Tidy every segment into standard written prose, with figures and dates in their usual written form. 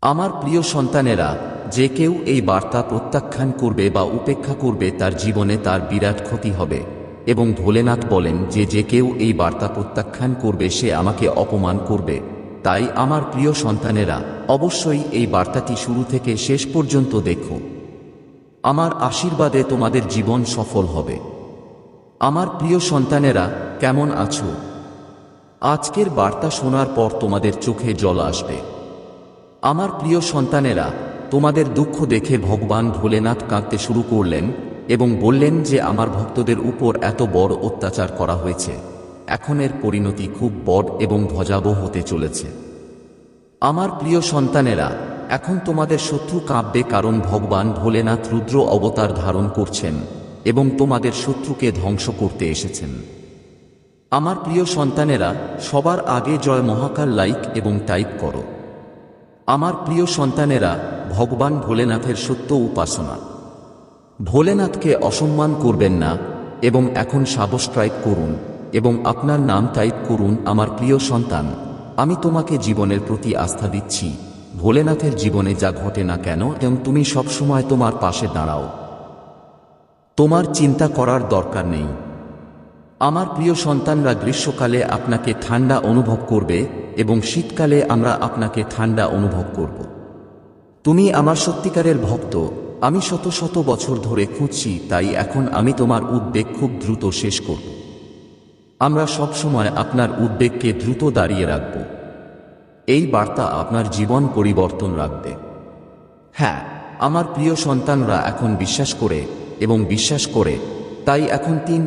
আমার প্রিয় সন্তানেরা, যে কেউ এই বার্তা প্রত্যাখ্যান করবে বা উপেক্ষা করবে তার জীবনে তার বিরাট ক্ষতি হবে। এবং ভোলেনাথ বলেন যে যে কেউ এই বার্তা প্রত্যাখ্যান করবে সে আমাকে অপমান করবে। তাই আমার প্রিয় সন্তানেরা, অবশ্যই এই বার্তাটি শুরু থেকে শেষ পর্যন্ত দেখো। আমার আশীর্বাদে তোমাদের জীবন সফল হবে। আমার প্রিয় সন্তানেরা, কেমন আছো? আজকের বার্তা শোনার পর তোমাদের চোখে জল আসবে। আমার প্রিয় সন্তানেরা, তোমাদের দুঃখ দেখে ভগবান ভোলেনাথ কাঁদতে শুরু করলেন এবং বললেন যে আমার ভক্তদের উপর এত বড় অত্যাচার করা হয়েছে, এখন এর পরিণতি খুব বড় এবং ভয়াবহ হতে চলেছে। আমার প্রিয় সন্তানেরা, এখন তোমাদের শত্রু কাঁপবে, কারণ ভগবান ভোলেনাথ রুদ্র অবতার ধারণ করছেন এবং তোমাদের শত্রুকে ধ্বংস করতে এসেছেন। আমার প্রিয় সন্তানেরা, সবার আগে জয় মহাকাল লাইক এবং টাইপ করো। আমার প্রিয় সন্তানেরা, ভগবান ভোলেনাথের সত্য উপাসনা। ভোলেনাথকে অসম্মান করবেন না এবং এখন সাবস্ক্রাইব করুন এবং আপনার নাম টাইপ করুন। আমার প্রিয় সন্তান, আমি তোমাকে জীবনের প্রতি আস্থা দিচ্ছি। ভোলেনাথের জীবনে যা ঘটে না কেন, এবং তুমি সবসময় তোমার পাশে দাঁড়াও। তোমার চিন্তা করার দরকার নেই। আমার প্রিয় সন্তানরা, গ্রীষ্মকালে আপনাকে ঠান্ডা অনুভব করবে এবং শীতকালে আমরা আপনাকে ঠান্ডা অনুভব করব। তুমি আমার সত্যিকারের ভক্ত। আমি শত শত বছর ধরে খুঁজছি, তাই এখন আমি তোমার উদ্বেগ খুব দ্রুত শেষ করব। আমরা সবসময় আপনার উদ্বেগকে দ্রুত দাঁড়িয়ে রাখব। এই বার্তা আপনার জীবন পরিবর্তন রাখবে। হ্যাঁ, আমার প্রিয় সন্তানরা এখন বিশ্বাস করে এবং বিশ্বাস করে, তাই এখন ৩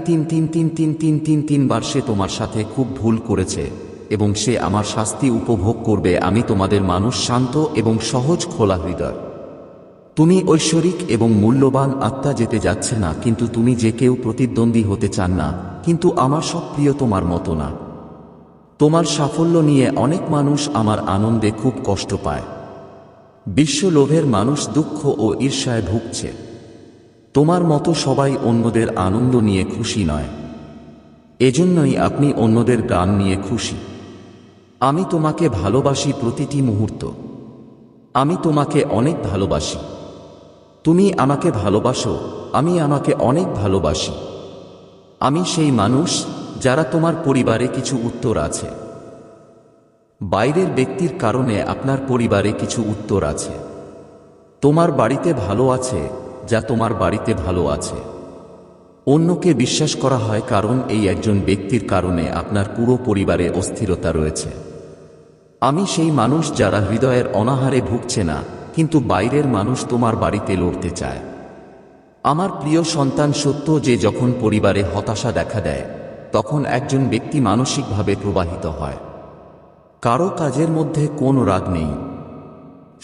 সে তোমার সাথে খুব ভুল করেছে এবং সে আমার শাস্তি উপভোগ করবে। আমি তোমাদের মানুষ, শান্ত এবং সহজ, খোলা হৃদয়। তুমি ঐশ্বরিক এবং মূল্যবান আত্মা, যেতে যাচ্ছে না, কিন্তু তুমি যে কেউ প্রতিদ্বন্দ্বী হতে চান না, কিন্তু আমার সব প্রিয় তোমার মতো না। তোমার সাফল্য নিয়ে অনেক মানুষ আমার আনন্দে খুব কষ্ট পায়। বিশ্ব লোভের মানুষ দুঃখ ও ঈর্ষায় ভুগছে। তোমার মতো সবাই অন্যদের আনন্দ নিয়ে খুশি নয়। এজন্যই আপনি অন্যদের গান নিয়ে খুশি। আমি তোমাকে ভালোবাসি প্রতিটি মুহূর্ত। আমি তোমাকে অনেক ভালোবাসি। তুমি আমাকে ভালোবাসো, আমি আমাকে অনেক ভালোবাসি। আমি সেই মানুষ যারা তোমার পরিবারে কিছু উত্তর আছে। বাইরের ব্যক্তির কারণে আপনার পরিবারে কিছু উত্তর আছে। তোমার বাড়িতে ভালো আছে যা তোমার বাড়িতে ভালো আছে। অন্যকে বিশ্বাস করা হয় কারণ এই একজন ব্যক্তির কারণে আপনার পুরো পরিবারে অস্থিরতা রয়েছে। আমি সেই মানুষ যারা হৃদয়ের অনাহারে ভুগছে না, কিন্তু বাইরের মানুষ তোমার বাড়িতে লড়তে চায়। আমার প্রিয় সন্তান, সত্য যে যখন পরিবারে হতাশা দেখা দেয়, তখন একজন ব্যক্তি মানসিকভাবে প্রবাহিত হয়। কারো কাজের মধ্যে কোনো রাগ নেই,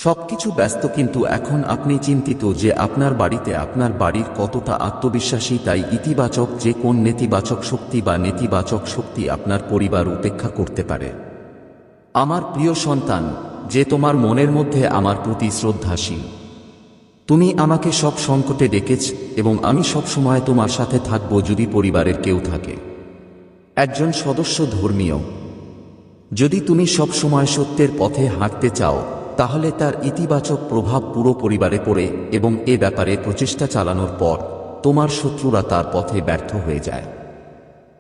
সবকিছু ব্যস্ত, কিন্তু এখন আপনি চিন্তিত যে আপনার বাড়িতে আপনার বাড়ির কতটা আত্মবিশ্বাসী। তাই ইতিবাচক যে কোন নেতিবাচক শক্তি বা নেতিবাচক শক্তি আপনার পরিবার উপেক্ষা করতে পারে। আমার প্রিয় সন্তান, যে তোমার মনের মধ্যে আমার প্রতি শ্রদ্ধাশীল। তুমি আমাকে সব সংকটে ডেকেছ এবং আমি সব সময় তোমার সাথে থাকব যদি পরিবারের কেউ থাকে। একজন সদস্য ধর্মীয়। যদি তুমি সব সময় সত্যের পথে হাঁটতে চাও, তাহলে তার ইতিবাচক প্রভাব পুরো পরিবারে পড়ে এবং এ ব্যাপারে প্রচেষ্টা চালানোর পর তোমার শত্রুরা তার পথে ব্যর্থ হয়ে যায়।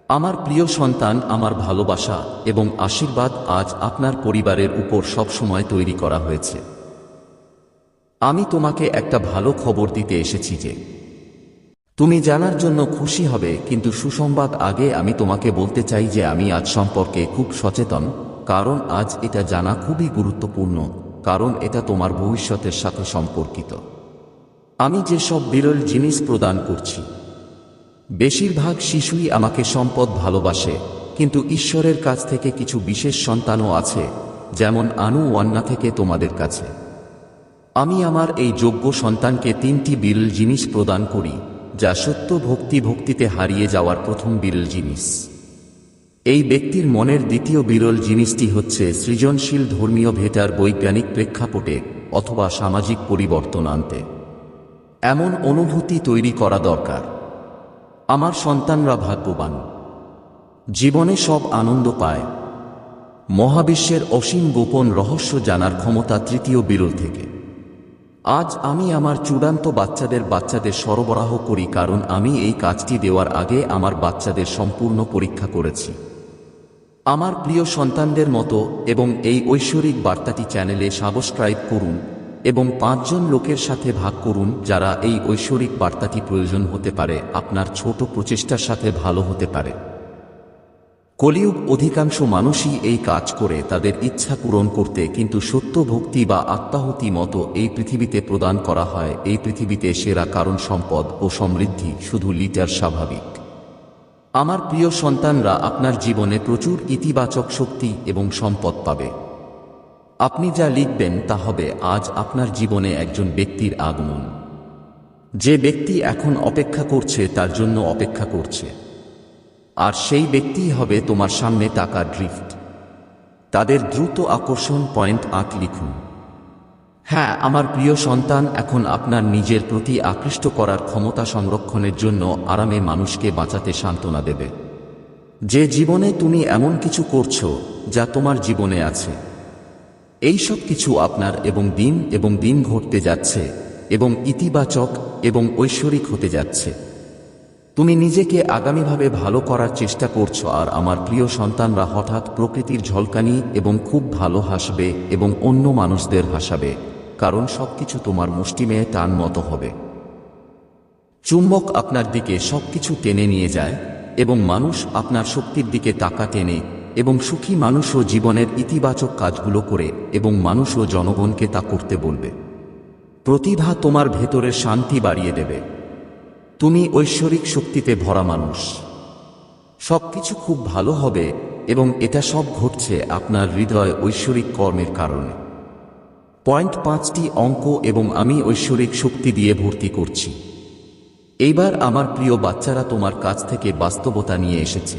আমার প্রিয় সন্তান, আমার ভালোবাসা এবং আশীর্বাদ আজ আপনার পরিবারের উপর সবসময় তৈরি করা হয়েছে। আমি তোমাকে একটা ভালো খবর দিতে এসেছি যে তুমি জানার জন্য খুশি হবে, কিন্তু সুসংবাদ আগে আমি তোমাকে বলতে চাই যে আমি আজ সম্পর্কে খুব সচেতন, কারণ আজ এটা জানা খুবই গুরুত্বপূর্ণ, কারণ এটা তোমার ভবিষ্যতের সাথে সম্পর্কিত। আমি যে সব বিরল জিনিস প্রদান করছি, বেশিরভাগ শিশুই আমাকে সম্পদ ভালোবাসে, কিন্তু ঈশ্বরের কাছ থেকে কিছু বিশেষ সন্তানও আছে, যেমন আনু ওয়ান্না থেকে তোমাদের কাছে। আমি আমার এই যোগ্য সন্তানকে 3টি বিরল জিনিস প্রদান করি, যা সত্য ভক্তিতে হারিয়ে যাওয়ার প্রথম বিরল জিনিস। এই ব্যক্তির মনের দ্বিতীয় বিরল জিনিসটি হচ্ছে সৃজনশীল ধর্মীয় ভেটার বৈজ্ঞানিক প্রেক্ষাপটে অথবা সামাজিক পরিবর্তন আনতে এমন অনুভূতি তৈরি করা দরকার। আমার সন্তানরা ভাগ্যবান, জীবনে সব আনন্দ পায়। মহাবিশ্বের অসীম গোপন রহস্য জানার ক্ষমতা তৃতীয় বিরল থেকে। আজ আমি আমার চূড়ান্ত বাচ্চাদের সরবরাহ করি, কারণ আমি এই কাজটি দেওয়ার আগে আমার বাচ্চাদের সম্পূর্ণ পরীক্ষা করেছি। আমার প্রিয় সন্তানদের মতো এবং এই ঐশ্বরিক বার্তাটি চ্যানেলে সাবস্ক্রাইব করুন এবং 5 জন লোকের সাথে ভাগ করুন যারা এই ঐশ্বরিক বার্তাটি প্রয়োজন হতে পারে, আপনার ছোট প্রচেষ্টার সাথে ভালো হতে পারে। কলিযুগ অধিকাংশ মানুষই এই কাজ করে তাদের ইচ্ছা পূরণ করতে, কিন্তু সত্য ভক্তি বা আত্মাহুতি মতো এই পৃথিবীতে প্রদান করা হয়। এই পৃথিবীতে সেরা কারণ সম্পদ ও সমৃদ্ধি শুধু লিটার স্বাভাবিক। আমার প্রিয় সন্তানরা, আপনার জীবনে প্রচুর ইতিবাচক শক্তি এবং সম্পদ পাবে। আপনি যা লিখবেন তা হবে আজ আপনার জীবনে একজন ব্যক্তির আগমন। যে ব্যক্তি এখন অপেক্ষা করছে তার জন্য অপেক্ষা করছে, আর সেই ব্যক্তিই হবে তোমার সামনে টাকার ড্রিফট। তাদের দ্রুত আকর্ষণ পয়েন্ট 8 লিখুন। হ্যাঁ, আমার প্রিয় সন্তান, এখন আপনার নিজের প্রতি আকৃষ্ট করার ক্ষমতা সংরক্ষণের জন্য আরামে মানুষকে বাঁচাতে সান্ত্বনা দেবে। যে জীবনে তুমি এমন কিছু করছো যা তোমার জীবনে আছে, এই সব কিছু আপনার এবং দিন ঘটতে যাচ্ছে এবং ইতিবাচক এবং ঐশ্বরিক হতে যাচ্ছে। তুমি নিজেকে আগামীভাবে ভালো করার চেষ্টা করছো, আর আমার প্রিয় সন্তানরা হঠাৎ প্রকৃতির ঝলকানি এবং খুব ভালো হাসবে এবং অন্য মানুষদের হাসাবে, কারণ সবকিছু তোমার মুষ্টিমে টান মতো হবে। চুম্বক আপনার দিকে সবকিছু টেনে নিয়ে যায় এবং মানুষ আপনার শক্তির দিকে টাকা টেনে, এবং সুখী মানুষও জীবনের ইতিবাচক কাজগুলো করে এবং মানুষও জনগণকে তা করতে বলবে। প্রতিভা তোমার ভেতরের শান্তি বাড়িয়ে দেবে। তুমি ঐশ্বরিক শক্তিতে ভরা মানুষ। সবকিছু খুব ভালো হবে এবং এটা সব ঘটছে আপনার হৃদয় ঐশ্বরিক কর্মের কারণে। পয়েন্ট 5টি অঙ্ক এবং আমি ঐশ্বরিক শক্তি দিয়ে ভর্তি করছি। এইবার আমার প্রিয় বাচ্চারা তোমার কাছ থেকে বাস্তবতা নিয়ে এসেছে।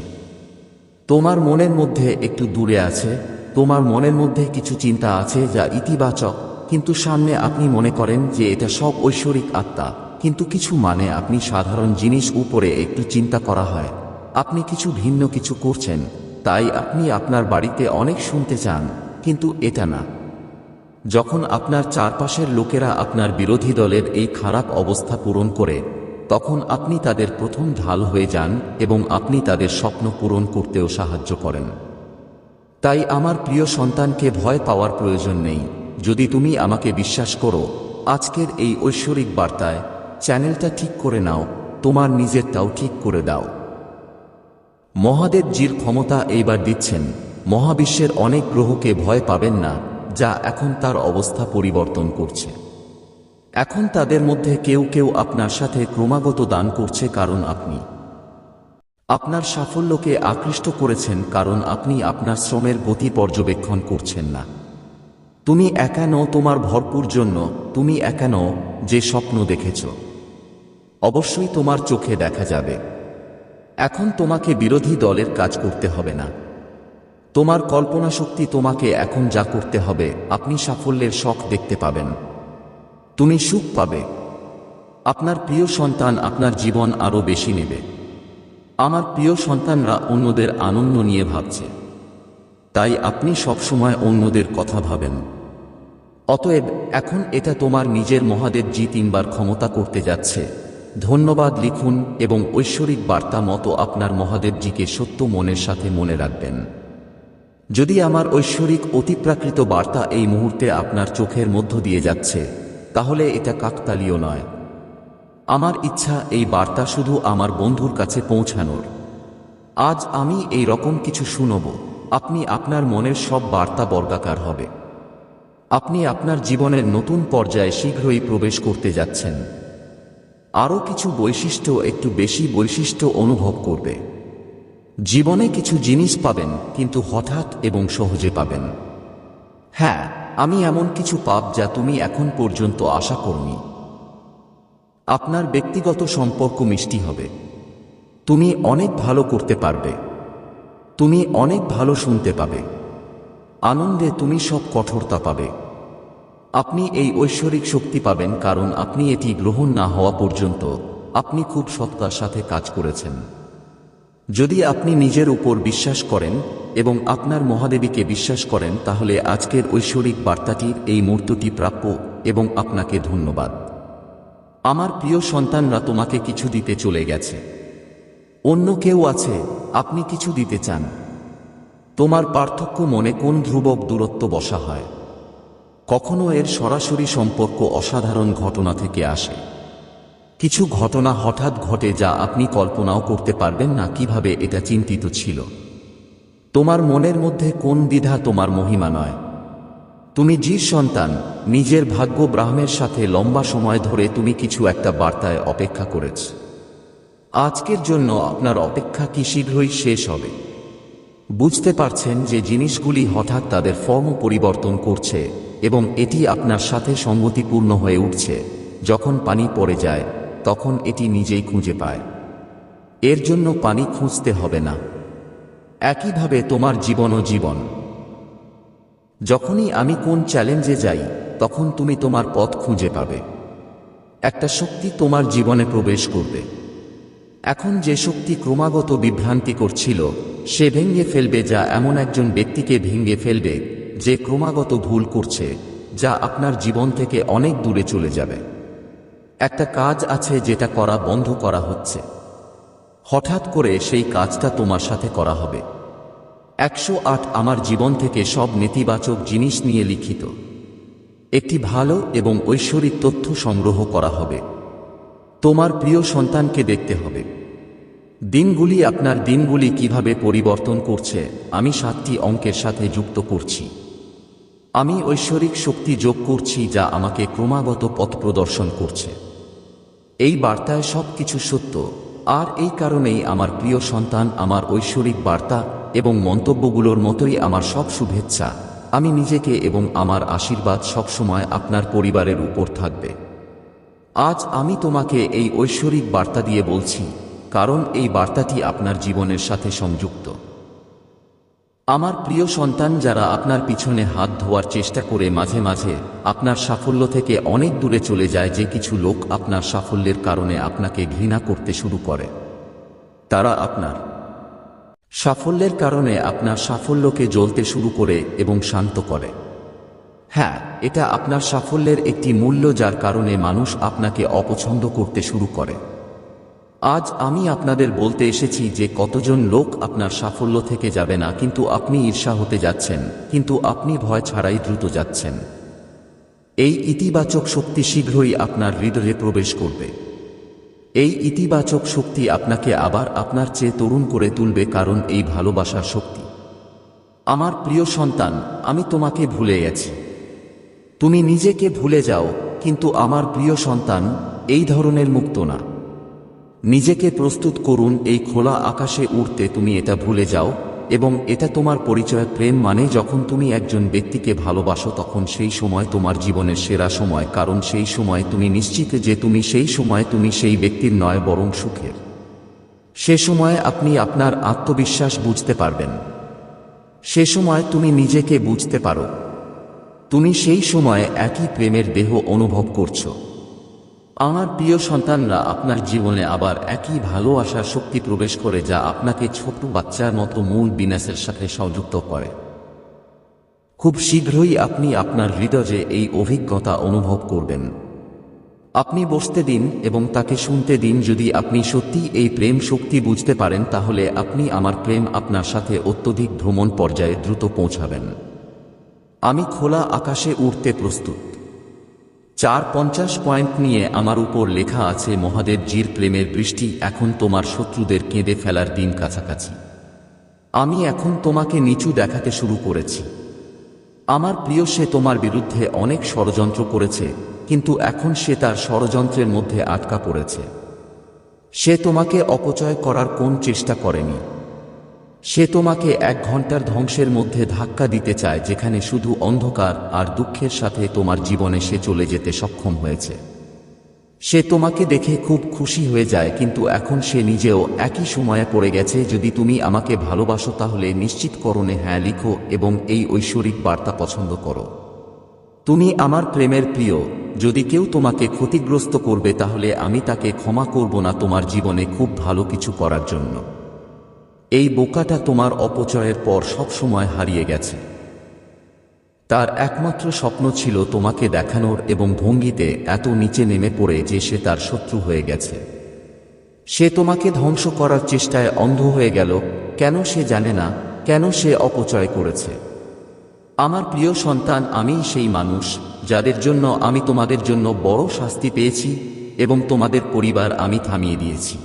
তোমার মনের মধ্যে একটু দূরে আছে, তোমার মনের মধ্যে কিছু চিন্তা আছে যা ইতিবাচক, কিন্তু সামনে আপনি মনে করেন যে এটা সব ঐশ্বরিক আত্মা, কিন্তু কিছু মানে আপনি সাধারণ জিনিস উপরে একটু চিন্তা করা হয়। আপনি কিছু ভিন্ন কিছু করছেন, তাই আপনি আপনার বাড়িতে অনেক শুনতে চান, কিন্তু এটা না। যখন আপনার চারপাশের লোকেরা আপনার বিরোধী দলের এই খারাপ অবস্থা পূরণ করে, তখন আপনি তাদের প্রথম ঢাল হয়ে যান এবং আপনি তাদের স্বপ্ন পূরণ করতেও সাহায্য করেন। তাই আমার প্রিয় সন্তানকে ভয় পাওয়ার প্রয়োজন নেই। যদি তুমি আমাকে বিশ্বাস করো, আজকের এই ঐশ্বরিক বার্তায় চ্যানেলটা ঠিক করে নাও, তোমার নিজেরটাও ঠিক করে দাও। মহাদেবজির ক্ষমতা এইবার দিচ্ছেন। মহাবিশ্বের অনেক গ্রহকে ভয় পাবেন না, যা এখন তার অবস্থা পরিবর্তন করছে। এখন তাদের মধ্যে কেউ কেউ আপনার সাথে ক্রমাগত দান করছে, কারণ আপনি আপনার সাফল্যকে আকৃষ্ট করেছেন, কারণ আপনি আপনার শ্রমের গতি পর্যবেক্ষণ করছেন না। তুমি একা নও তোমার ভরপুর জন্য, তুমি একা নও যে স্বপ্ন দেখেছ। অবশ্যই তোমার চোখে দেখা যাবে। এখন তোমাকে বিরোধী দলের কাজ করতে হবে না। তোমার কল্পনা শক্তি তোমাকে এখন যা করতে হবে, আপনি সাফল্যের শখ দেখতে পাবেন। তুমি সুখ পাবে। আপনার প্রিয় সন্তান আপনার জীবন আরো বেশি নেবে। আমার প্রিয় সন্তানরা অন্যদের আনন্দ নিয়ে ভাবছে, তাই আপনি সবসময় অন্যদের কথা ভাবেন। অতএব এখন এটা তোমার নিজের। মহাদেবজি 3 বার ক্ষমতা করতে যাচ্ছে। ধন্যবাদ লিখুন এবং ঐশ্বরিক বার্তা মতো আপনার মহাদেবজিকে সত্য মনের সাথে মনে রাখবেন। যদি আমার ঐশ্বরিক অতিপ্রাকৃত বার্তা এই মুহূর্তে আপনার চোখের মধ্য দিয়ে যাচ্ছে, তাহলে এটা কাকতালীয় নয়। আমার ইচ্ছা এই বার্তা শুধু আমার বন্ধুর কাছে পৌঁছানোর। আজ আমি এই রকম কিছু শুনব। আপনি আপনার মনের সব বার্তা বর্গাকার হবে। আপনি আপনার জীবনের নতুন পর্যায়ে শীঘ্রই প্রবেশ করতে যাচ্ছেন। আরও কিছু বৈশিষ্ট্য, একটু বেশি বৈশিষ্ট্য অনুভব করবে। জীবনে কিছু জিনিস পাবেন, কিন্তু হঠাৎ এবং সহজে পাবেন। হ্যাঁ, আমি এমন কিছু পাব যা তুমি এখন পর্যন্ত আশা করনি। আপনার ব্যক্তিগত সম্পর্ক মিষ্টি হবে। তুমি অনেক ভালো করতে পারবে। তুমি অনেক ভালো শুনতে পাবে। আনন্দে তুমি সব কঠোরতা পাবে। আপনি এই ঐশ্বরিক শক্তি পাবেন, কারণ আপনি এটি গ্রহণ না হওয়া পর্যন্ত আপনি খুব সততার সাথে কাজ করেছেন। যদি আপনি নিজের উপর বিশ্বাস করেন এবং আপনার মহাদেবীকে বিশ্বাস করেন, তাহলে আজকের ঐশ্বরিক বার্তাটির এই মুহূর্তটি প্রাপ্য এবং আপনাকে ধন্যবাদ। আমার প্রিয় সন্তানরা তোমাকে কিছু দিতে চলে গেছে। অন্য কেউ আছে, আপনি কিছু দিতে চান। তোমার পার্থক্য মনে কোন ধ্রুবক দূরত্ব বসা হয়? কখনো এর সরাসরি সম্পর্ক অসাধারণ ঘটনা থেকে আসে। কিছু ঘটনা হঠাৎ ঘটে যা আপনি কল্পনাও করতে পারবেন না কিভাবে এটা চিন্তিত ছিল। তোমার মনের মধ্যে কোন দ্বিধা তোমার মহিমা নয়। তুমি জির সন্তান, নিজের ভাগ্য ব্রাহ্মের সাথে লম্বা সময় ধরে তুমি কিছু একটা বার্তায় অপেক্ষা করেছ। আজকের জন্য আপনার অপেক্ষা কি শীঘ্রই শেষ হবে? বুঝতে পারছেন যে জিনিসগুলি হঠাৎ তাদের ফর্ম পরিবর্তন করছে এবং এটি আপনার সাথে সঙ্গতিপূর্ণ হয়ে উঠছে। যখন পানি পড়ে যায় তখন এটি নিজেই খুঁজে পায়। এর জন্য পানি খুঁজতে হবে না। একইভাবে তোমার জীবনও জীবন। যখনই আমি কোন চ্যালেঞ্জে যাই তখন তুমি তোমার পথ খুঁজে পাবে। একটা শক্তি তোমার জীবনে প্রবেশ করবে। এখন যে শক্তি ক্রমাগত বিভ্রান্তি করছিল সে ভেঙে ফেলবে, যা এমন একজন ব্যক্তিকে ভেঙে ফেলবে যে ক্রমাগত ভুল করছে, যা আপনার জীবন থেকে অনেক দূরে চলে যাবে। একটা কাজ আছে যেটা করা বন্ধ করা হচ্ছে। হঠাৎ করে সেই কাজটা তোমার সাথে করা হবে। 108 আমার জীবন থেকে সব নেতিবাচক জিনিস নিয়ে লিখিত একটি ভালো এবং ঐশ্বরিক তথ্য সংগ্রহ করা হবে। তোমার প্রিয় সন্তানকে দেখতে হবে। দিনগুলি আপনার দিনগুলি কিভাবে পরিবর্তন করছে আমি 7টি অঙ্কের সাথে যুক্ত করছি। আমি ঐশ্বরিক শক্তি যোগ করছি যা আমাকে ক্রমাগত পথ প্রদর্শন করছে। এই বার্তায় সব কিছু সত্য, আর এই কারণেই আমার প্রিয় সন্তান, আমার ঐশ্বরিক বার্তা এবং মন্তব্যগুলোর মতোই আমার সব শুভেচ্ছা, আমি নিজেকে এবং আমার আশীর্বাদ সবসময় আপনার পরিবারের উপর থাকবে। আজ আমি তোমাকে এই ঐশ্বরিক বার্তা দিয়ে বলছি, কারণ এই বার্তাটি আপনার জীবনের সাথে সংযুক্ত। আমার প্রিয় সন্তান, যারা আপনার পিছনে হাত ধোয়ার চেষ্টা করে মাঝে মাঝে আপনার সাফল্য থেকে অনেক দূরে চলে যায়, যে কিছু লোক আপনার সাফল্যের কারণে আপনাকে ঘৃণা করতে শুরু করে, তারা আপনার সাফল্যের কারণে আপনার সাফল্যকে জ্বলতে শুরু করে এবং শান্ত করে। হ্যাঁ, এটা আপনার সাফল্যের একটি মূল্য, যার কারণে মানুষ আপনাকে অপছন্দ করতে শুরু করে। আজ আমি আপনাদের বলতে এসেছি যে কতজন লোক আপনার সাফল্য থেকে যাবে না, কিন্তু আপনি ঈর্ষা হতে যাচ্ছেন, কিন্তু আপনি ভয় ছাড়াই দ্রুত যাচ্ছেন। এই ইতিবাচক শক্তি শীঘ্রই আপনার হৃদয়ে প্রবেশ করবে। এই ইতিবাচক শক্তি আপনাকে আবার আপনার চেয়ে তরুণ করে তুলবে, কারণ এই ভালোবাসার শক্তি। আমার প্রিয় সন্তান, আমি তোমাকে ভুলে গেছি। তুমি নিজেকে ভুলে যাও, কিন্তু আমার প্রিয় সন্তান এই ধরনের মুক্ত না। নিজেকে প্রস্তুত করুন এই খোলা আকাশে উড়তে। তুমি এটা ভুলে যাও এবং এটা তোমার পরিচয়। প্রেম মানে যখন তুমি একজন ব্যক্তিকে ভালোবাসো তখন সেই সময় তোমার জীবনের সেরা সময়, কারণ সেই সময় তুমি নিশ্চিত যে তুমি সেই ব্যক্তির নয় বরং সুখের। সে সময় আপনি আপনার আত্মবিশ্বাস বুঝতে পারবেন। সে সময় তুমি নিজেকে বুঝতে পারো। তুমি সেই সময়ে একই প্রেমের দেহ অনুভব করছো। আমার প্রিয় সন্তানরা, আপনার জীবনে আবার একই ভালোবাসার শক্তি প্রবেশ করে, যা আপনাকে ছোট বাচ্চার মতো মূল বিন্যাসের সাথে সংযুক্ত করে। খুব শীঘ্রই আপনি আপনার হৃদয়ে এই অভিজ্ঞতা অনুভব করবেন। আপনি বসতে দিন এবং তাকে শুনতে দিন। যদি আপনি সত্যি এই প্রেম শক্তি বুঝতে পারেন, তাহলে আপনি আমার প্রেম আপনার সাথে অত্যধিক ভ্রমণ পর্যায়ে দ্রুত পৌঁছাবেন। আমি খোলা আকাশে উড়তে প্রস্তুত। 450 পয়েন্ট নিয়ে আমার উপর লেখা আছে, মহাদেব জির প্রেমের বৃষ্টি। এখন তোমার শত্রুদের কেঁদে ফেলার দিন কাছাকাছি। আমি এখন তোমাকে নিচু দেখাতে শুরু করেছি। আমার প্রিয়, সে তোমার বিরুদ্ধে অনেক ষড়যন্ত্র করেছে, কিন্তু এখন সে তার ষড়যন্ত্রের মধ্যে আটকা পড়েছে। সে তোমাকে অপচয় করার কোন চেষ্টা করেনি। সে তোমাকে 1 ঘন্টার ধ্বংসের মধ্যে ধাক্কা দিতে চায়, যেখানে শুধু অন্ধকার আর দুঃখের সাথে তোমার জীবনে সে চলে যেতে সক্ষম হয়েছে। সে তোমাকে দেখে খুব খুশি হয়ে যায়, কিন্তু এখন সে নিজেও একই সময়ে পড়ে গেছে। যদি তুমি আমাকে ভালোবাসো তাহলে নিশ্চিতকরণে হ্যাঁ লিখো এবং এই ঐশ্বরিক বার্তা পছন্দ করো। তুমি আমার প্রেমের প্রিয়। যদি কেউ তোমাকে ক্ষতিগ্রস্ত করবে তাহলে আমি তাকে ক্ষমা করব না, তোমার জীবনে খুব ভালো কিছু করার জন্য। এই বোকাটা তোমার অপচয়ের পর সব সময় হারিয়ে গেছে। তার একমাত্র স্বপ্ন ছিল তোমাকে দেখানোর এবং ভঙ্গিতে এত নিচে নেমে পড়ে যে সে তার শত্রু হয়ে গেছে। সে তোমাকে ধ্বংস করার চেষ্টায় অন্ধ হয়ে গেল। কেন সে জানে না কেন সে অপচয় করেছে। আমার প্রিয় সন্তান, আমিই সেই মানুষ যাদের জন্য আমি তোমাদের জন্য বড় শাস্তি পেয়েছি এবং তোমাদের পরিবার আমি থামিয়ে দিয়েছি।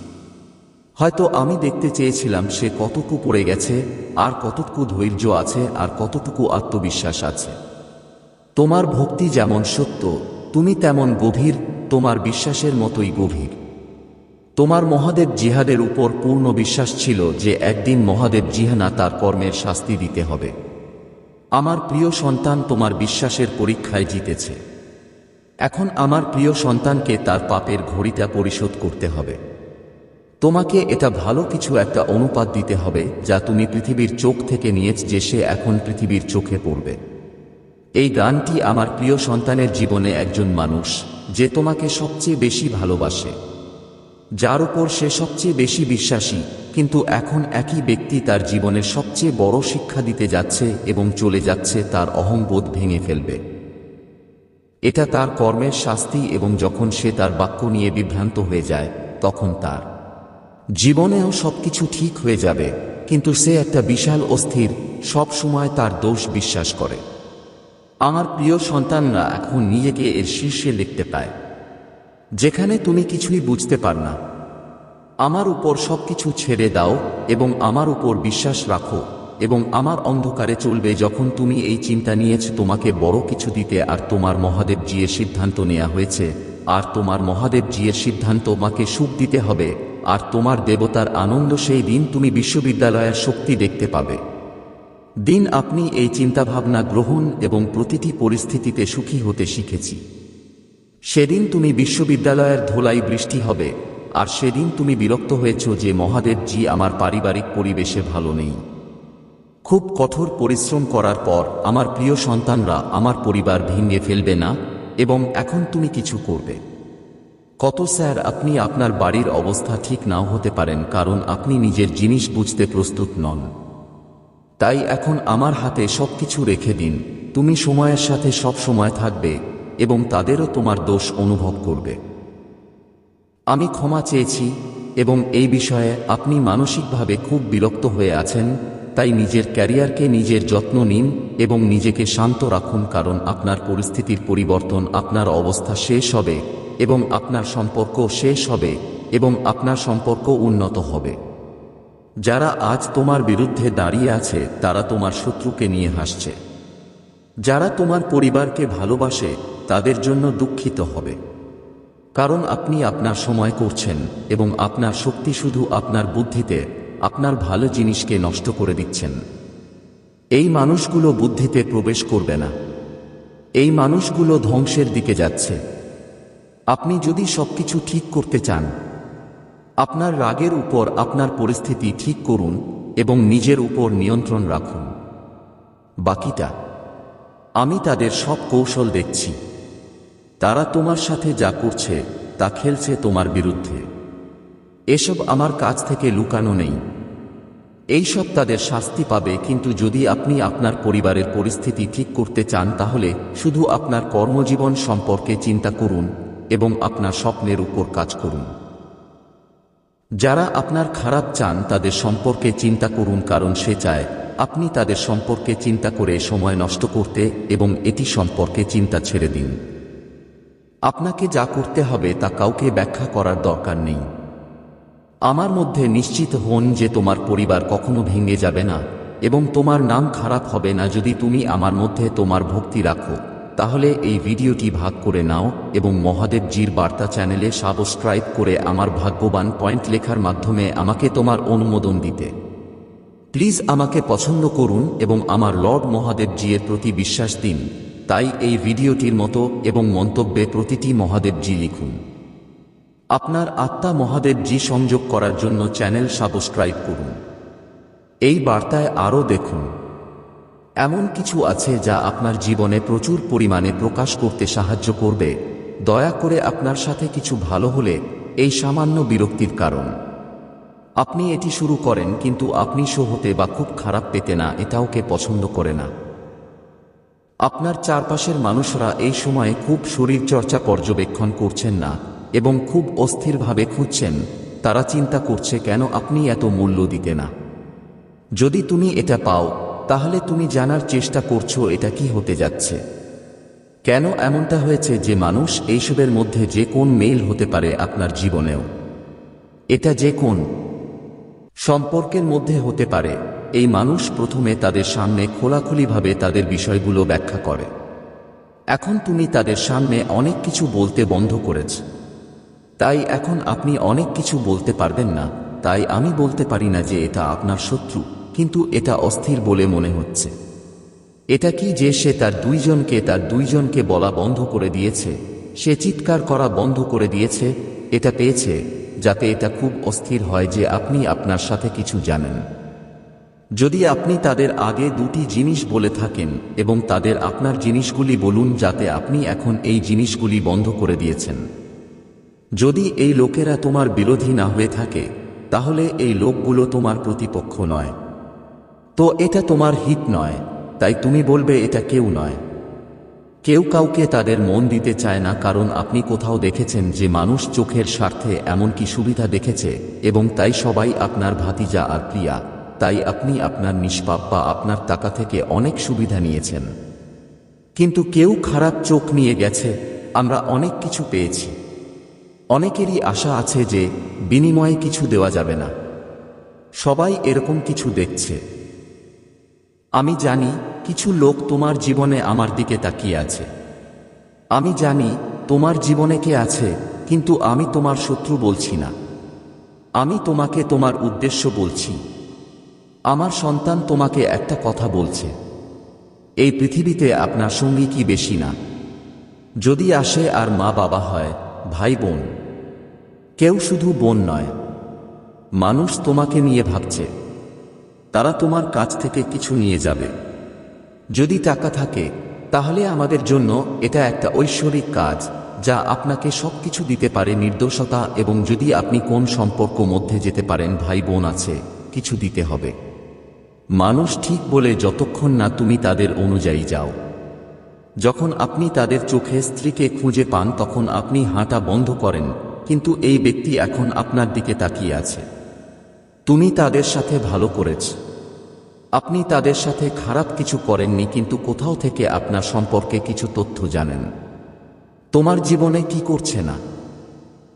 হয়তো আমি দেখতে চেয়েছিলাম সে কতটুকু পড়ে গেছে, আর কতটুকু ধৈর্য আছে, আর কতটুকু আত্মবিশ্বাস আছে। তোমার ভক্তি যেমন সত্য তুমি তেমন গভীর, তোমার বিশ্বাসের মতোই গভীর। তোমার মহাদেব জিহাদের উপর পূর্ণ বিশ্বাস ছিল যে একদিন মহাদেব জিহানা তার কর্মের শাস্তি দিতে হবে। আমার প্রিয় সন্তান, তোমার বিশ্বাসের পরীক্ষায় জিতেছে। এখন আমার প্রিয় সন্তানকে তার পাপের ঘড়িটা পরিশোধ করতে হবে। তোমাকে এটা ভালো কিছু একটা অনুপাত দিতে হবে যা তুমি পৃথিবীর চোখ থেকে নিয়েছ, যে সে এখন পৃথিবীর চোখে পড়বে। এই গানটি আমার প্রিয় সন্তানের জীবনে একজন মানুষ যে তোমাকে সবচেয়ে বেশি ভালোবাসে, যার উপর সে সবচেয়ে বেশি বিশ্বাসী, কিন্তু এখন একই ব্যক্তি তার জীবনের সবচেয়ে বড় শিক্ষা দিতে যাচ্ছে এবং চলে যাচ্ছে, তার অহংবোধ ভেঙে ফেলবে। এটা তার কর্মের শাস্তি, এবং যখন সে তার বাক্য নিয়ে বিভ্রান্ত হয়ে যায় তখন তার জীবনেও সবকিছু ঠিক হয়ে যাবে, কিন্তু সে একটা বিশাল অস্থির, সব সময় তার দোষ বিশ্বাস করে। আমার প্রিয় সন্তানরা এখন নিজেকে এর শীর্ষে লিখতে পায়, যেখানে তুমি কিছুই বুঝতে পার না। আমার উপর সবকিছু ছেড়ে দাও এবং আমার উপর বিশ্বাস রাখো, এবং আমার অন্ধকারে চলবে। যখন তুমি এই চিন্তা নিয়েছ তোমাকে বড় কিছু দিতে, আর তোমার মহাদেব জিয়ের সিদ্ধান্ত নেওয়া হয়েছে, আর তোমার মহাদেব জিয়ের সিদ্ধান্ত তোমাকে সুখ দিতে হবে, আর তোমার দেবতার আনন্দ, সেই দিন তুমি বিশ্ববিদ্যালয়ের শক্তি দেখতে পাবে। দিন আপনি এই চিন্তাভাবনা গ্রহণ এবং প্রতিটি পরিস্থিতিতে সুখী হতে শিখেছি। সেদিন তুমি বিশ্ববিদ্যালয়ের ধোলাই বৃষ্টি হবে, আর সেদিন তুমি বিরক্ত হয়েছ যে মহাদেব জি আমার পারিবারিক পরিবেশে ভালো নেই। খুব কঠোর পরিশ্রম করার পর আমার প্রিয় সন্তানরা আমার পরিবার ভেঙে ফেলবে না, এবং এখন তুমি কিছু করবে। কত স্যার, আপনি আপনার বাড়ির অবস্থা ঠিক নাও হতে পারেন, কারণ আপনি নিজের জিনিস বুঝতে প্রস্তুত নন। তাই এখন আমার হাতে সবকিছু রেখে দিন। তুমি সময়ের সাথে সব সময় থাকবে এবং তাদেরও তোমার দোষ অনুভব করবে। আমি ক্ষমা চেয়েছি, এবং এই বিষয়ে আপনি মানসিকভাবে খুব বিরক্ত হয়ে আছেন। তাই নিজের ক্যারিয়ারকে নিজের যত্ন নিন এবং নিজেকে শান্ত রাখুন, কারণ আপনার পরিস্থিতির পরিবর্তন, আপনার অবস্থা শেষ হবে এবং আপনার সম্পর্ক শেষ হবে এবং আপনার সম্পর্ক উন্নত হবে। যারা আজ তোমার বিরুদ্ধে দাঁড়িয়ে আছে তারা তোমার শত্রুকে নিয়ে হাসছে। যারা তোমার পরিবারকে ভালোবাসে তাদের জন্য দুঃখিত হবে, কারণ আপনি আপনার সময় করছেন এবং আপনার শক্তি শুধু আপনার বুদ্ধিতে আপনার ভালো জিনিসকে নষ্ট করে দিচ্ছেন। এই মানুষগুলো বুদ্ধিতে প্রবেশ করবে না। এই মানুষগুলো ধ্বংসের দিকে যাচ্ছে। আপনি যদি সবকিছু ঠিক করতে চান, আপনার রাগের উপর আপনার পরিস্থিতি ঠিক করুন এবং নিজের উপর নিয়ন্ত্রণ রাখুন। বাকিটা আমি তাদের সব কৌশল দেখছি। তারা তোমার সাথে যা করছে তা খেলছে তোমার বিরুদ্ধে। এসব আমার কাছ থেকে লুকানো নেই। এইসব তাদের শাস্তি পাবে, কিন্তু যদি আপনি আপনার পরিবারের পরিস্থিতি ঠিক করতে চান তাহলে শুধু আপনার কর্মজীবন সম্পর্কে চিন্তা করুন এবং আপনার স্বপ্নের উপর কাজ করুন। যারা আপনার খারাপ চান তাদের সম্পর্কে চিন্তা করুন, কারণ সে চায় আপনি তাদের সম্পর্কে চিন্তা করে সময় নষ্ট করতে, এবং এটি সম্পর্কে চিন্তা ছেড়ে দিন। আপনাকে যা করতে হবে তা কাউকে ব্যাখ্যা করার দরকার নেই। আমার মধ্যে নিশ্চিত হন যে তোমার পরিবার কখনো ভেঙে যাবে না এবং তোমার নাম খারাপ হবে না। যদি তুমি আমার মধ্যে তোমার ভক্তি রাখো তাহলে এই ভিডিওটি ভাগ করে নাও এবং মহাদেব জির বার্তা চ্যানেলে সাবস্ক্রাইব করে আমার ভাগ্যবান পয়েন্ট লেখার মাধ্যমে আমাকে তোমার অনুমোদন দিতে। প্লিজ আমাকে পছন্দ করুন এবং আমার লর্ড মহাদেব জির প্রতি বিশ্বাস দিন। তাই এই ভিডিওটির মতো এবং মন্তব্যে প্রতিটি মহাদেব জি লিখুন। আপনার আত্মা মহাদেব জি সংযোগ করার জন্য চ্যানেল সাবস্ক্রাইব করুন। এই বার্তায় আরও দেখুন। এমন কিছু আছে যা আপনার জীবনে প্রচুর পরিমাণে প্রকাশ করতে সাহায্য করবে। দয়া করে আপনার সাথে কিছু ভালো হলে এই সামান্য বিরক্তির কারণ। আপনি এটি শুরু করেন কিন্তু আপনি শো হতে বা খুব খারাপ পেতে না, এটাও কে পছন্দ করে না। আপনার চারপাশের মানুষরা এই সময়ে খুব শরীরচর্চা পর্যবেক্ষণ করছেন না এবং খুব অস্থিরভাবে খুঁজছেন। তারা চিন্তা করছে কেন আপনি এত মূল্য দিতে না। যদি তুমি এটা পাও তাহলে তুমি জানার চেষ্টা করছো এটা কি হতে যাচ্ছে, কেন এমনটা হয়েছে যে মানুষ এইসবের মধ্যে যে কোন মেল হতে পারে আপনার জীবনেও। এটা যে কোন সম্পর্কের মধ্যে হতে পারে। এই মানুষ প্রথমে তাদের সামনে খোলাখুলিভাবে তাদের বিষয়গুলো ব্যাখ্যা করে। এখন তুমি তাদের সামনে অনেক কিছু বলতে বন্ধ করেছ, তাই এখন আপনি অনেক কিছু বলতে পারবেন না। তাই আমি বলতে পারি না যে এটা আপনার শত্রু, কিন্তু এটা অস্থির বলে মনে হচ্ছে। এটা কি যে সে তার দুইজনকে বলা বন্ধ করে দিয়েছে, সে চিৎকার করা বন্ধ করে দিয়েছে, এটা পেয়েছে যাতে এটা খুব অস্থির হয় যে আপনি আপনার সাথে কিছু জানেন। যদি আপনি তাদের আগে দুটি জিনিস বলে থাকেন এবং তাদের আপনার জিনিসগুলি বলুন যাতে আপনি এখন এই জিনিসগুলি বন্ধ করে দিয়েছেন। যদি এই লোকেরা তোমার বিরোধী না হয়ে থাকে তাহলে এই লোকগুলো তোমার প্রতিপক্ষ নয়, তো এটা তোমার হিত নয়, তাই তুমি বলবে এটা কেউ নয়। কেউ কাউকে তাদের মন দিতে চায় না, কারণ আপনি কোথাও দেখেছেন যে মানুষ চোখের স্বার্থে এমনকি সুবিধা দেখেছে এবং তাই সবাই আপনার ভাতিজা আর প্রিয়া, তাই আপনি আপনার নিষ্পাপ বা আপনার টাকা থেকে অনেক সুবিধা নিয়েছেন। কিন্তু কেউ খারাপ চোখ নিয়ে গেছে। আমরা অনেক কিছু পেয়েছি, অনেকেরই আশা আছে যে বিনিময়ে কিছু দেওয়া যাবে না। সবাই এরকম কিছু দেখছে। আমি জানি কিছু লোক তোমার জীবনে আমার দিকে তাকিয়ে আছে। আমি জানি তোমার জীবনে কে আছে, কিন্তু আমি তোমার শত্রু বলছি না। আমি তোমাকে তোমার উদ্দেশ্য বলছি। আমার সন্তান তোমাকে একটা কথা বলছে, এই পৃথিবীতে আপনার সঙ্গী কি বেশি না? যদি আসে আর মা বাবা হয়, ভাই বোন, কেউ শুধু বোন নয়। মানুষ তোমাকে নিয়ে ভাবছে, তারা তোমার কাছ থেকে কিছু নিয়ে যাবে। যদি টাকা থাকে তাহলে আমাদের জন্য এটা একটা ঐশ্বরিক কাজ যা আপনাকে সবকিছু দিতে পারে, নির্দোষতা। এবং যদি আপনি কোন সম্পর্ক মধ্যে যেতে পারেন, ভাই বোন আছে, কিছু দিতে হবে। মানুষ ঠিক বলে যতক্ষণ না তুমি তাদের অনুযায়ী যাও। যখন আপনি তাদের চোখে স্ত্রীকে খুঁজে পান তখন আপনি হাঁটা বন্ধ করেন, কিন্তু এই ব্যক্তি এখন আপনার দিকে তাকিয়ে আছে। তুমি তাদের সাথে ভালো করেছ, আপনি তাদের সাথে খারাপ কিছু করেননি, কিন্তু কোথাও থেকে আপনার সম্পর্কে কিছু তথ্য জানেন। তোমার জীবনে কি করছে না?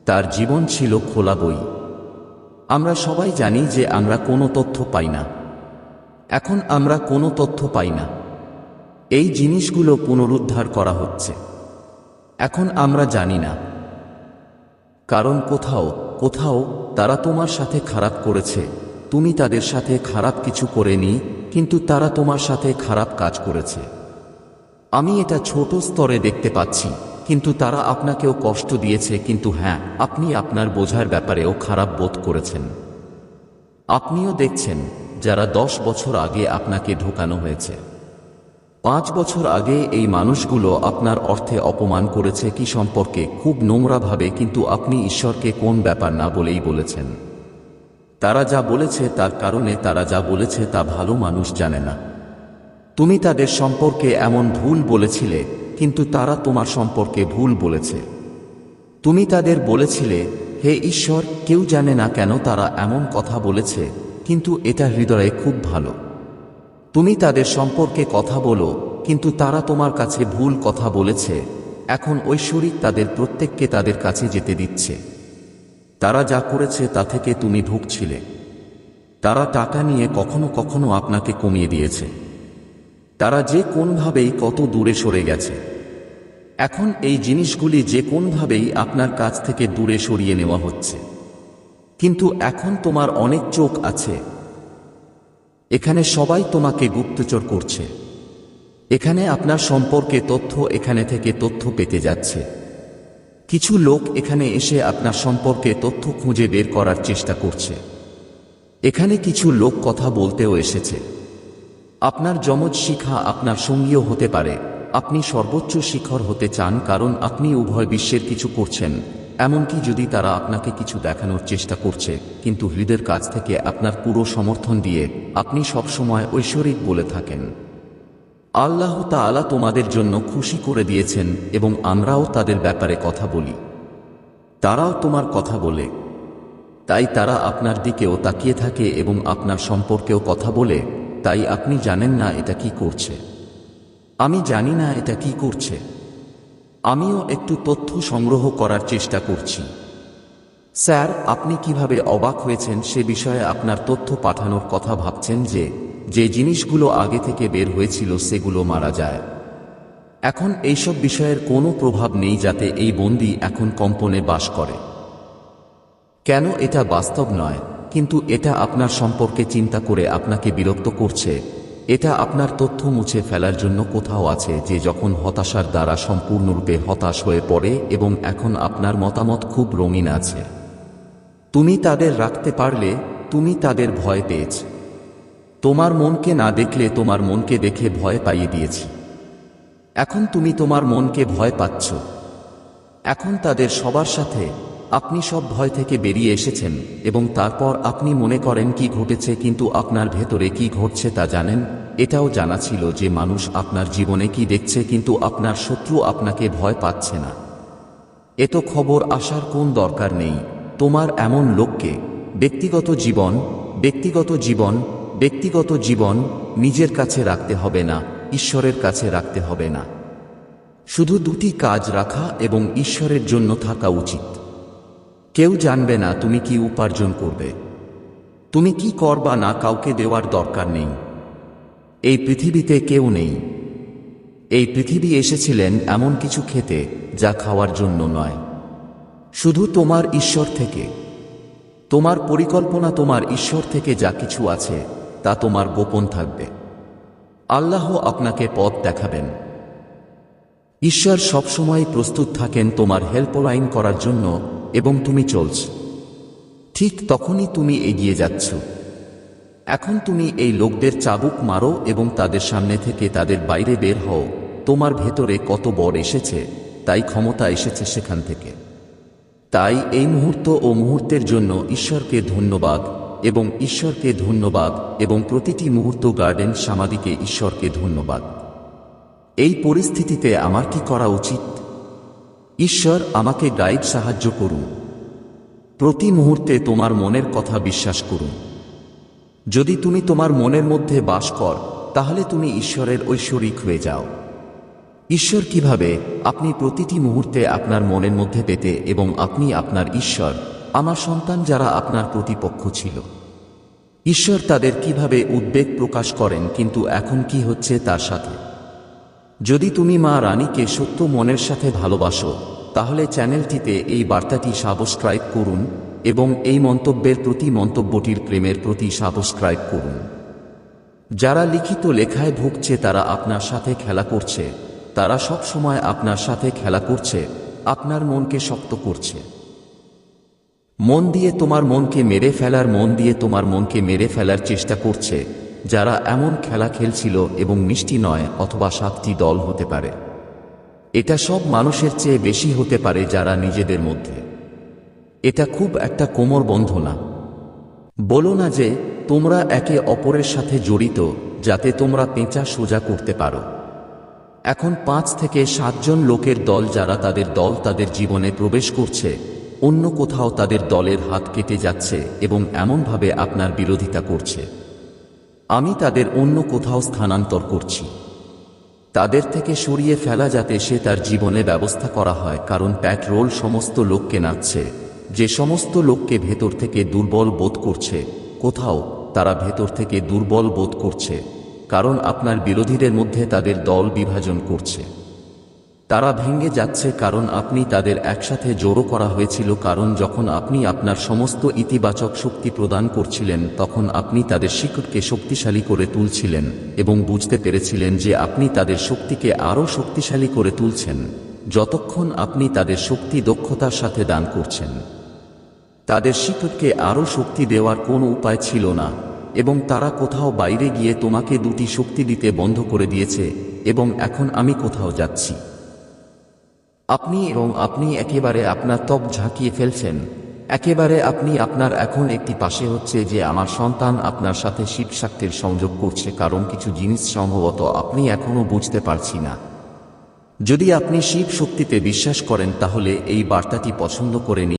তার জীবন ছিল খোলা বই। আমরা সবাই জানি যে আমরা কোনো তথ্য পাই না। এখন আমরা কোনো তথ্য পাই না। এই জিনিসগুলো পুনরুদ্ধার করা হচ্ছে। এখন আমরা জানি না, কারণ কোথাও কোথাও তারা তোমার সাথে খারাপ করেছে। তুমি তাদের সাথে খারাপ কিছু করেনি, কিন্তু তারা তোমার সাথে খারাপ কাজ করেছে। আমি এটা ছোট স্তরে দেখতে পাচ্ছি, কিন্তু তারা আপনাকেও কষ্ট দিয়েছে। কিন্তু হ্যাঁ, আপনি আপনার বোঝার ব্যাপারেও খারাপ বোধ করেছেন। আপনিও দেখছেন যারা 10 বছর আগে আপনাকে ঢোকানো হয়েছে। 5 বছর আগে এই মানুষগুলো আপনার অর্থে অপমান করেছে কি সম্পর্কে খুব নোংরাভাবে, কিন্তু আপনি ঈশ্বরকে কোন ব্যাপার না বলেই বলেছেন। তারা যা বলেছে তার কারণে তারা যা বলেছে তা ভালো মানুষ জানে না। তুমি তাদের সম্পর্কে এমন ভুল বলেছিলে, কিন্তু তারা তোমার সম্পর্কে ভুল বলেছে। তুমি তাদের বলেছিলে, হে ঈশ্বর, কেউ জানে না কেন তারা এমন কথা বলেছে, কিন্তু এটা হৃদয়ে খুব ভালো। তুমি তাদের সম্পর্কে কথা বলো, কিন্তু তারা তোমার কাছে ভুল কথা বলেছে। এখন ঐশ্বরিক তাদের প্রত্যেককে তাদের কাছে যেতে দিচ্ছে। তারা যা করেছে তা থেকে তুমি ভুগছিলে। তারা টাকা নিয়ে কখনো কখনো আপনাকে কমিয়ে দিয়েছে। তারা যে কোনভাবেই কত দূরে সরে গেছে। এখন এই জিনিসগুলি যে কোনভাবেই আপনার কাছ থেকে দূরে সরিয়ে নেওয়া হচ্ছে। কিন্তু এখন তোমার অনেক চোখ আছে। এখানে সবাই তোমাকে গুপ্তচর করছে। এখানে আপনার সম্পর্কে তথ্য এখানে থেকে তথ্য পেতে যাচ্ছে। কিছু লোক এখানে এসে আপনার সম্পর্কে তথ্য খুঁজে বের করার চেষ্টা করছে। এখানে কিছু লোক কথা বলতেও এসেছে। আপনার যমজ শিখা আপনার সঙ্গীও হতে পারে। আপনি সর্বোচ্চ শিখর হতে চান কারণ আপনি উভয় বিশ্বের কিছু করছেন, এমনকি যদি তারা আপনাকে কিছু দেখানোর চেষ্টা করছে, কিন্তু হৃদয়ের কাছ থেকে আপনার পুরো সমর্থন দিয়ে আপনি সবসময় ঐশ্বরিক বলে থাকেন। আল্লাহ তাআলা তোমাদের জন্য খুশি করে দিয়েছেন এবং আমরাও তাদের ব্যাপারে কথা বলি, তারাও তোমার কথা বলে। তাই তারা আপনার দিকেও তাকিয়ে থাকে এবং আপনার সম্পর্কেও কথা বলে। তাই আপনি জানেন না এটা কি করছে, আমি জানি না এটা কি করছে। আমিও একটু তথ্য সংগ্রহ করার চেষ্টা করছি। স্যার, আপনি কিভাবে অবাক হয়েছেন সে বিষয়ে আপনার তথ্য পাঠানোর কথা ভাবছেন যে যে জিনিসগুলো আগে থেকে বের হয়েছিল সেগুলো মারা যায়। এখন এইসব বিষয়ের কোনো প্রভাব নেই যাতে এই বন্দী এখন কম্পনে বাস করে। কেন এটা বাস্তব নয়, কিন্তু এটা আপনার সম্পর্কে চিন্তা করে আপনাকে বিরক্ত করছে। এটা আপনার তথ্য মুছে ফেলার জন্য কোথাও আছে যে যখন হতাশার দ্বারা সম্পূর্ণরূপে হতাশ হয়ে পড়ে এবং এখন আপনার মতামত খুব রঙিন আছে। তুমি তাদের রাখতে পারলে তুমি তাদের ভয় পেয়েছ। তোমার মনকে না দেখলে তোমার মনকে দেখে ভয় পাইয়ে দিয়েছি। এখন তুমি তোমার মনকে ভয় পাচ্ছ। এখন তাদের সবার সাথে আপনি সব ভয় থেকে বেরিয়ে এসেছেন এবং তারপর আপনি মনে করেন কি ঘটেছে, কিন্তু আপনার ভেতরে কি ঘটছে তা জানেন। এটাও জানা ছিল যে মানুষ আপনার জীবনে কি দেখছে, কিন্তু আপনার শত্রু আপনাকে ভয় পাচ্ছে না। এত খবর আসার কোন দরকার নেই। তোমার এমন লোককে ব্যক্তিগত জীবন ব্যক্তিগত জীবন ব্যক্তিগত জীবন নিজের কাছে রাখতে হবে না, ঈশ্বরের কাছে রাখতে হবে না। শুধু দুটি কাজ রাখা এবং ঈশ্বরের জন্য থাকা উচিত। কেউ জানবে না তুমি কি উপার্জন করবে, তুমি কি করবা না, কাউকে দেওয়ার দরকার নেই। এই পৃথিবীতে কেউ নেই। এই পৃথিবী এসেছিলেন এমন কিছু খেতে যা খাওয়ার জন্য নয়, শুধু তোমার ঈশ্বর থেকে। তোমার পরিকল্পনা তোমার ঈশ্বর থেকে যা কিছু আছে তা তোমার গোপন থাকবে। আল্লাহ আপনাকে পথ দেখাবেন। ঈশ্বর সবসময় প্রস্তুত থাকেন তোমার হেল্পলাইন করার জন্য এবং তুমি চলছ। ঠিক তখনই তুমি এগিয়ে যাচ্ছ। এখন তুমি এই লোকদের চাবুক মারো এবং তাদের সামনে থেকে তাদের বাইরে বের হও। তোমার ভেতরে কত বর এসেছে, তাই ক্ষমতা এসেছে সেখান থেকে। তাই এই মুহূর্ত ও মুহূর্তের জন্য ঈশ্বরকে ধন্যবাদ এবং ঈশ্বরকে ধন্যবাদ এবং প্রতিটি মুহূর্ত গার্ডেন সমাধিকে ঈশ্বরকে ধন্যবাদ। এই পরিস্থিতিতে আমার কি করা উচিত? ঈশ্বর আমাকে গাইড সাহায্য করুন। প্রতি মুহূর্তে তোমার মনের কথা বিশ্বাস করুন। যদি তুমি তোমার মনের মধ্যে বাস কর, তাহলে তুমি ঈশ্বরের ঐশ্বরিক হয়ে যাও। ঈশ্বর কিভাবে? আপনি প্রতিটি মুহূর্তে আপনার মনের মধ্যে পেতে এবং আপনি আপনার ঈশ্বর, আমার সন্তান যারা আপনার প্রতিপক্ষ ছিল। ঈশ্বর তাদের কিভাবে উদ্বেগ প্রকাশ করেন, কিন্তু এখন কি হচ্ছে তার সাথে। যদি তুমি মা রানীকে সত্য মনের সাথে ভালোবাসো, তাহলে চ্যানেলটিতে এই বার্তাটি সাবস্ক্রাইব করুন এবং এই মন্তব্যের প্রতি মন্তব্যটির প্রেমের প্রতি সাবস্ক্রাইব করুন। যারা লিখিত লেখায় ভুগছে তারা আপনার সাথে খেলা করছে, তারা সব সময় আপনার সাথে খেলা করছে, আপনার মনকে শক্ত করছে। মন দিয়ে তোমার মনকে মেরে ফেলার, মন দিয়ে তোমার মনকে মেরে ফেলার চেষ্টা করছে। যারা এমন খেলা খেলছিল এবং মিষ্টি নয়, অথবা 7টি দল হতে পারে। এটা সব মানুষের চেয়ে বেশি হতে পারে যারা নিজেদের মধ্যে। এটা খুব একটা কোমর বন্ধ না। বলো না যে তোমরা একে অপরের সাথে জড়িত যাতে তোমরা পেঁচা সোজা করতে পারো। এখন 5 থেকে 7 জন লোকের দল যারা তাদের দল তাদের জীবনে প্রবেশ করছে, অন্য কোথাও তাদের দলের হাত কেটে যাচ্ছে এবং এমনভাবে আপনার বিরোধিতা করছে। আমি তাদের অন্য কোথাও স্থানান্তর করছি। তাদের থেকে সরিয়ে ফেলা যাতে সে তার জীবনে ব্যবস্থা করা হয়, কারণ প্যাট্রোল সমস্ত লোককে নাচছে, যে সমস্ত লোককে ভেতর থেকে দুর্বল বোধ করছে। কোথাও তারা ভেতর থেকে দুর্বল বোধ করছে কারণ আপনার বিরোধীদের মধ্যে তাদের দল বিভাজন করছে। তারা ভেঙে যাচ্ছে কারণ আপনি তাদের একসাথে জড়ো করা হয়েছিল, কারণ যখন আপনি আপনার সমস্ত ইতিবাচক শক্তি প্রদান করছিলেন তখন আপনি তাদের শিকড়কে শক্তিশালী করে তুলছিলেন এবং বুঝতে পেরেছিলেন যে আপনি তাদের শক্তিকে আরও শক্তিশালী করে তুলছেন যতক্ষণ আপনি তাদের শক্তি দক্ষতার সাথে দান করছেন। তাদের শিকড়কে আরও শক্তি দেওয়ার কোনো উপায় ছিল না এবং তারা কোথাও বাইরে গিয়ে তোমাকে দুটি শক্তি দিতে বন্ধ করে দিয়েছে এবং এখন আমি কোথাও যাচ্ছি। আপনি একেবারে আপনার ত্বক ঝাঁকিয়ে ফেলছেন, একেবারে আপনি আপনার এখন একটি পাশে হচ্ছে যে আমার সন্তান আপনার সাথে শিব শক্তির সংযোগ করছে, কারণ কিছু জিনিস সম্ভবত আপনি এখনো বুঝতে পারছি না। যদি আপনি শিব শক্তিতে বিশ্বাস করেন তাহলে এই বার্তাটি পছন্দ করে নিন।